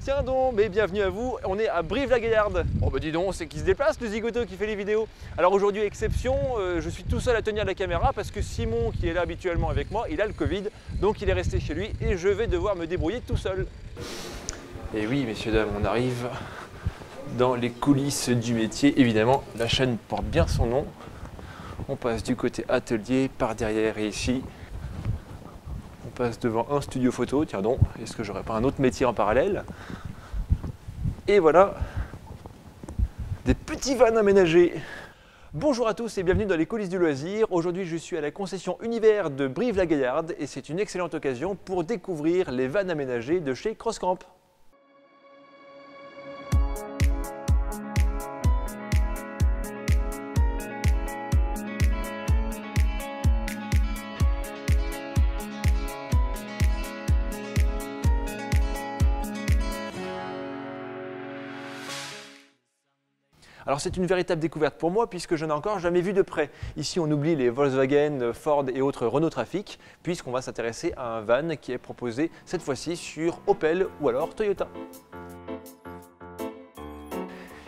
Tiens donc, mais bienvenue à vous, on est à Brive-la-Gaillarde. Oh bah dis donc, c'est qui se déplace le zigoto qui fait les vidéos. Alors aujourd'hui, exception, je suis tout seul à tenir la caméra parce que Simon, qui est là habituellement avec moi, il a le Covid, donc il est resté chez lui et je vais devoir me débrouiller tout seul. Et oui, messieurs, dames, on arrive dans les coulisses du métier. Évidemment, la chaîne porte bien son nom. On passe du côté atelier, par derrière et ici. On passe devant un studio photo, tiens donc, est-ce que j'aurais pas un autre métier en parallèle? Et voilà, des petits vannes aménagés. Bonjour à tous et bienvenue dans les coulisses du loisir. Aujourd'hui je suis à la concession Univers de Brive-la-Gaillarde et c'est une excellente occasion pour découvrir les vannes aménagées de chez Crosscamp. Alors c'est une véritable découverte pour moi puisque je n'ai encore jamais vu de près. Ici on oublie les Volkswagen, Ford et autres Renault Trafic puisqu'on va s'intéresser à un van qui est proposé cette fois-ci sur Opel ou alors Toyota.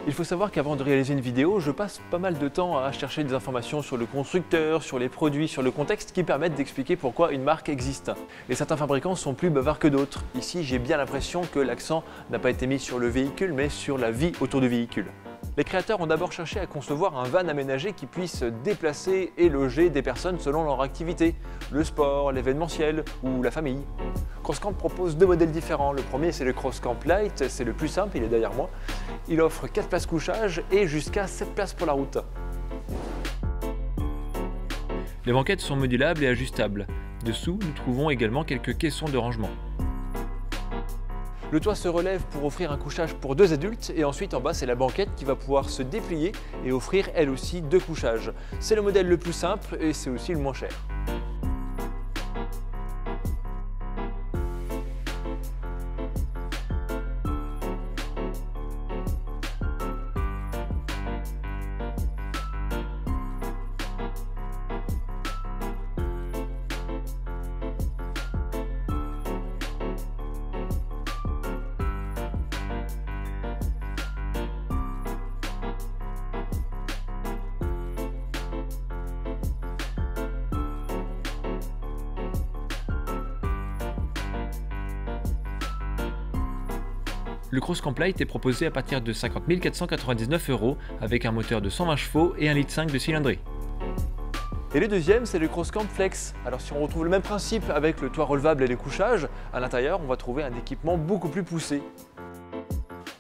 Il faut savoir qu'avant de réaliser une vidéo, je passe pas mal de temps à chercher des informations sur le constructeur, sur les produits, sur le contexte qui permettent d'expliquer pourquoi une marque existe. Et certains fabricants sont plus bavards que d'autres. Ici j'ai bien l'impression que l'accent n'a pas été mis sur le véhicule mais sur la vie autour du véhicule. Les créateurs ont d'abord cherché à concevoir un van aménagé qui puisse déplacer et loger des personnes selon leur activité, le sport, l'événementiel ou la famille. Crosscamp propose deux modèles différents. Le premier c'est le Crosscamp Lite, c'est le plus simple, il est derrière moi. Il offre 4 places couchage et jusqu'à 7 places pour la route. Les banquettes sont modulables et ajustables. Dessous, nous trouvons également quelques caissons de rangement. Le toit se relève pour offrir un couchage pour 2 adultes et ensuite en bas c'est la banquette qui va pouvoir se déplier et offrir elle aussi 2 couchages. C'est le modèle le plus simple et c'est aussi le moins cher. Le Crosscamp Lite est proposé à partir de 50 499 € avec un moteur de 120 chevaux et 1,5 litre de cylindrée. Et le deuxième, c'est le Crosscamp Flex. Alors si on retrouve le même principe avec le toit relevable et les couchages, à l'intérieur on va trouver un équipement beaucoup plus poussé.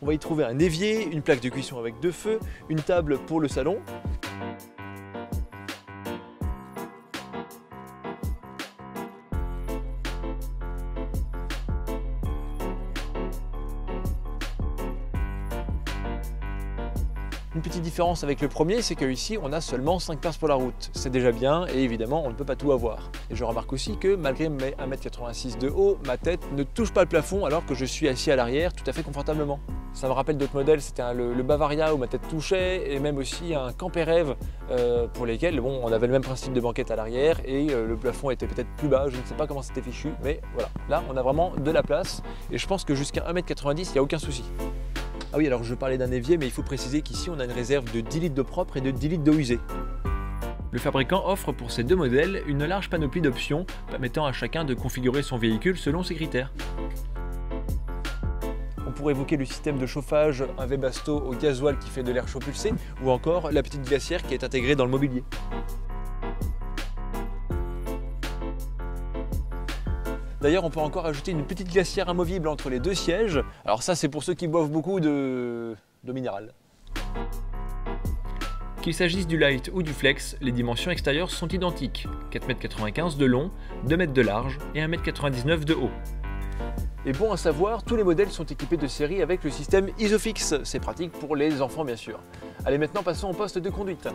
On va y trouver un évier, une plaque de cuisson avec 2 feux, une table pour le salon. Une petite différence avec le premier, c'est qu'ici on a seulement 5 places pour la route. C'est déjà bien et évidemment on ne peut pas tout avoir. Et je remarque aussi que malgré mes 1,86 m de haut, ma tête ne touche pas le plafond alors que je suis assis à l'arrière tout à fait confortablement. Ça me rappelle d'autres modèles, c'était le Bavaria où ma tête touchait et même aussi un Camper-Rêve pour lesquels on avait le même principe de banquette à l'arrière et le plafond était peut-être plus bas, je ne sais pas comment c'était fichu, mais voilà. Là on a vraiment de la place et je pense que jusqu'à 1,90 m, il n'y a aucun souci. Ah oui, alors je parlais d'un évier, mais il faut préciser qu'ici on a une réserve de 10 litres d'eau propre et de 10 litres d'eau usée. Le fabricant offre pour ces deux modèles une large panoplie d'options permettant à chacun de configurer son véhicule selon ses critères. On pourrait évoquer le système de chauffage, un Webasto au gasoil qui fait de l'air chaud pulsé, ou encore la petite glacière qui est intégrée dans le mobilier. D'ailleurs, on peut encore ajouter une petite glacière amovible entre les 2 sièges. Alors ça, c'est pour ceux qui boivent beaucoup d'eau minérale. Qu'il s'agisse du Lite ou du Flex, les dimensions extérieures sont identiques. 4,95 m de long, 2 m de large et 1,99 m de haut. Et bon à savoir, tous les modèles sont équipés de série avec le système Isofix. C'est pratique pour les enfants bien sûr. Allez, maintenant passons au poste de conduite.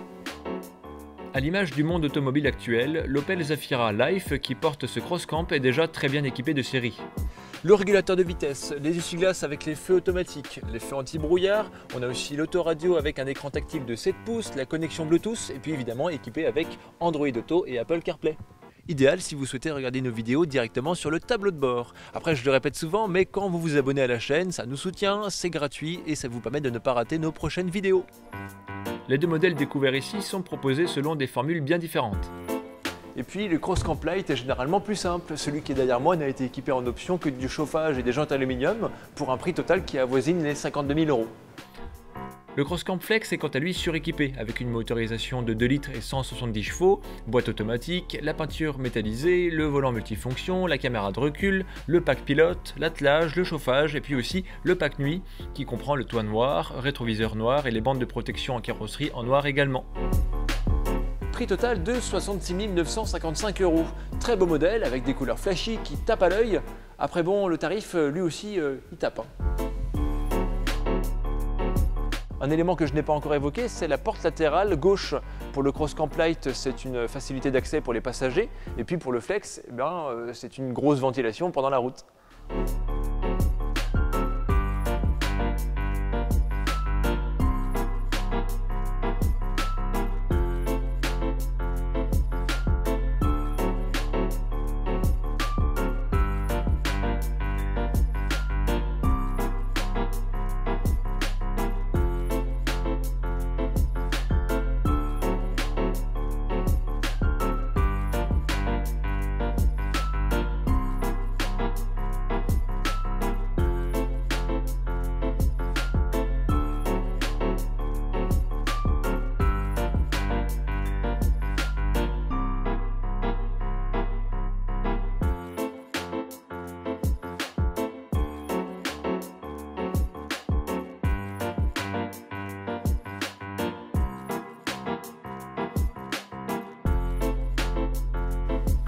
À l'image du monde automobile actuel, l'Opel Zafira Life qui porte ce Crosscamp est déjà très bien équipé de série. Le régulateur de vitesse, les essuie-glaces avec les feux automatiques, les feux anti-brouillard, on a aussi l'autoradio avec un écran tactile de 7 pouces, la connexion Bluetooth et puis évidemment équipé avec Android Auto et Apple CarPlay. Idéal si vous souhaitez regarder nos vidéos directement sur le tableau de bord. Après, je le répète souvent, mais quand vous vous abonnez à la chaîne, ça nous soutient, c'est gratuit et ça vous permet de ne pas rater nos prochaines vidéos. Les deux modèles découverts ici sont proposés selon des formules bien différentes. Et puis le Cross Camp Lite est généralement plus simple. Celui qui est derrière moi n'a été équipé en option que du chauffage et des jantes aluminium pour un prix total qui avoisine les 52 000 €. Le Cross Camp Flex est quant à lui suréquipé, avec une motorisation de 2 litres et 170 chevaux, boîte automatique, la peinture métallisée, le volant multifonction, la caméra de recul, le pack pilote, l'attelage, le chauffage et puis aussi le pack nuit qui comprend le toit noir, rétroviseur noir et les bandes de protection en carrosserie en noir également. Prix total de 66 955 €. Très beau modèle avec des couleurs flashy qui tapent à l'œil. Après bon, le tarif lui aussi il tape. Un élément que je n'ai pas encore évoqué, c'est la porte latérale gauche. Pour le Cross Camp Lite, c'est une facilité d'accès pour les passagers. Et puis pour le Flex, c'est une grosse ventilation pendant la route.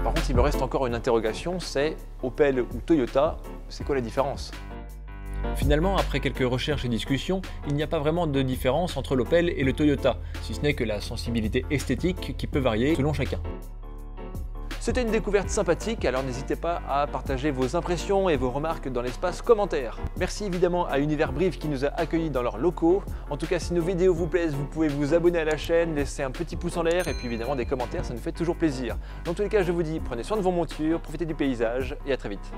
Par contre, il me reste encore une interrogation, c'est Opel ou Toyota, c'est quoi la différence? Finalement, après quelques recherches et discussions, il n'y a pas vraiment de différence entre l'Opel et le Toyota, si ce n'est que la sensibilité esthétique qui peut varier selon chacun. C'était une découverte sympathique, alors n'hésitez pas à partager vos impressions et vos remarques dans l'espace commentaires. Merci évidemment à Univers Brive qui nous a accueillis dans leurs locaux. En tout cas, si nos vidéos vous plaisent, vous pouvez vous abonner à la chaîne, laisser un petit pouce en l'air et puis évidemment des commentaires, ça nous fait toujours plaisir. Dans tous les cas, je vous dis, prenez soin de vos montures, profitez du paysage et à très vite.